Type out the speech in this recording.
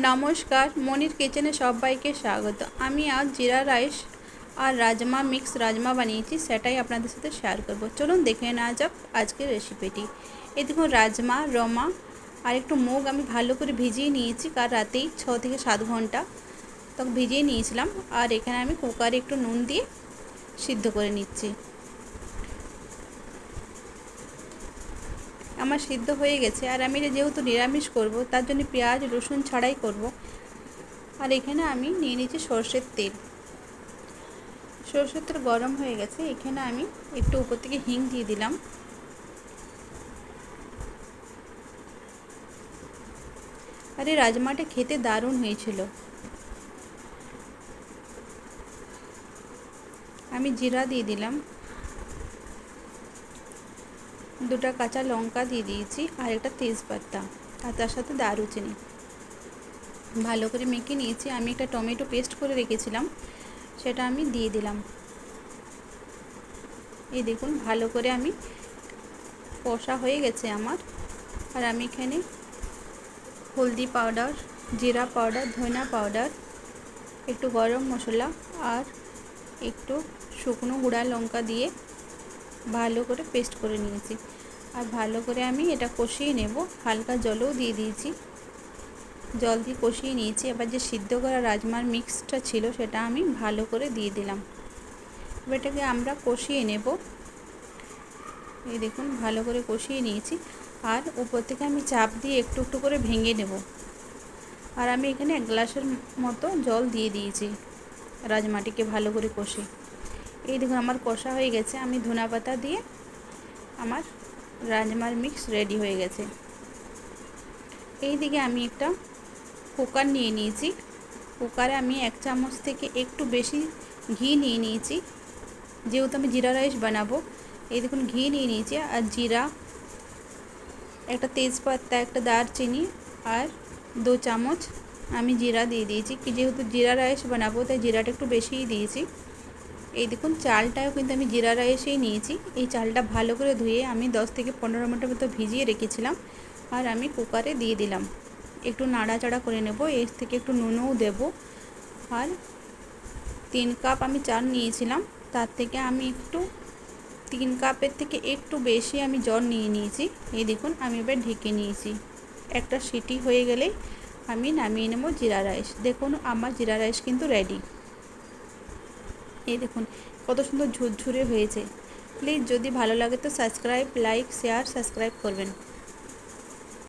নমস্কার, মনির কিচেনে সবাইকে স্বাগত। আমি আজ জিরা রাইস আর রাজমা মিক্স রাজমা বানিয়েছি, সেটাই আপনাদের সাথে শেয়ার করব। চলুন দেখে নেওয়া যাক আজকের রেসিপিটি। এই দেখুন, রাজমা, রমা আর একটু মুগ আমি ভালো করে ভিজিয়ে নিয়েছি, কাল রাতেই 6 থেকে 7 ঘন্টা তখন ভিজিয়ে নিয়েছিলাম। আর এখানে আমি কুকারে একটু নুন দিয়ে সিদ্ধ করে নিচ্ছি। আমার সিদ্ধ হয়ে গেছে। আর আমি যেহেতু নিরামিষ করব, তার জন্য পেঁয়াজ রসুন ছাড়াই করব। আর এখানে আমি নিয়ে নিয়েছি সরষের তেল। সরষের তেল গরম হয়ে গেছে, এখানে আমি একটু উপর থেকে হিং দিয়ে দিলাম। আর এই রাজমাটা খেতে দারুণ হয়েছিল। আমি জিরা দিয়ে দিলাম, 2টা কাঁচা লঙ্কা দিয়ে দিয়েছি আর একটা তেজপাতা, আর তার সাথে দারুচিনি। ভালো করে মেখে নিয়েছি। আমি একটা টমেটো পেস্ট করে রেখেছিলাম, সেটা আমি দিয়ে দিলাম। এই দেখুন, ভালো করে আমি কষা হয়ে গেছে আমার। আর আমি এখানে হলদি পাউডার, জিরা পাউডার, ধনিয়া পাউডার, একটু গরম মশলা আর একটু শুকনো গুঁড়া লঙ্কা দিয়ে ভালো করে পেস্ট করে নিয়েছি। আর ভালো করে আমি এটা কষিয়ে নেব। হালকা জলও দিয়ে দিয়েছি, জল দিয়ে কষিয়ে নিয়েছি। এবার যে সিদ্ধ করা রাজমার মিক্সটা ছিল, সেটা আমি ভালো করে দিয়ে দিলাম। এবার এটাকে আমরা কষিয়ে নেব। এই দেখুন, ভালো করে কষিয়ে নিয়েছি। আর উপর থেকে আমি চাপ দিয়ে একটু একটু করে ভেঙে নেব। আর আমি এখানে 1 গ্লাসের মতো জল দিয়ে দিয়েছি রাজমাটিকে ভালো করে কষে। এই দেখুন, আমার কষা হয়ে গেছে। আমি ধনেপাতা দিয়ে আমার রাজমার মিক্স রেডি হয়ে গেছে। এই দিকে আমি একটা কুকার নিয়ে নিয়েছি। কুকারে আমি 1 চামচ থেকে একটু বেশি ঘি নিয়ে নিয়েছি, যেহেতু আমি জিরা রাইস বানাবো। এই দেখুন, ঘি নিয়ে নিয়েছি আর জিরা, একটা তেজপাতা, একটা দারচিনি আর 2 চামচ আমি জিরা দিয়ে দিয়েছি। কি যেহেতু জিরা রাইস বানাবো, তাই জিরাটা একটু বেশিই দিয়েছি। এই দেখুন, চালটাও কিন্তু আমি জিরা রাইসেই নিয়েছি। এই চালটা ভালো করে ধুয়ে আমি 10 থেকে 15 মিনিটের মতো ভিজিয়ে রেখেছিলাম। আর আমি কুকারে দিয়ে দিলাম। একটু নাড়াচাড়া করে নেব, এর থেকে একটু নুনও দেব। আর 3 কাপ আমি চাল নিয়েছিলাম, তার থেকে আমি একটু 3 কাপের থেকে একটু বেশি আমি জল নিয়ে নিয়েছি। এই দেখুন, আমি এবার ঢেকে নিয়েছি। একটা সিটি হয়ে গেলেই আমি নামিয়ে নেব জিরা রাইস। দেখুন, আমার জিরা রাইস কিন্তু রেডি। এই দেখুন কত সুন্দর ঝুরঝুরে হয়েছে। প্লিজ যদি ভালো লাগে তো সাবস্ক্রাইব, লাইক, শেয়ার, সাবস্ক্রাইব করবেন।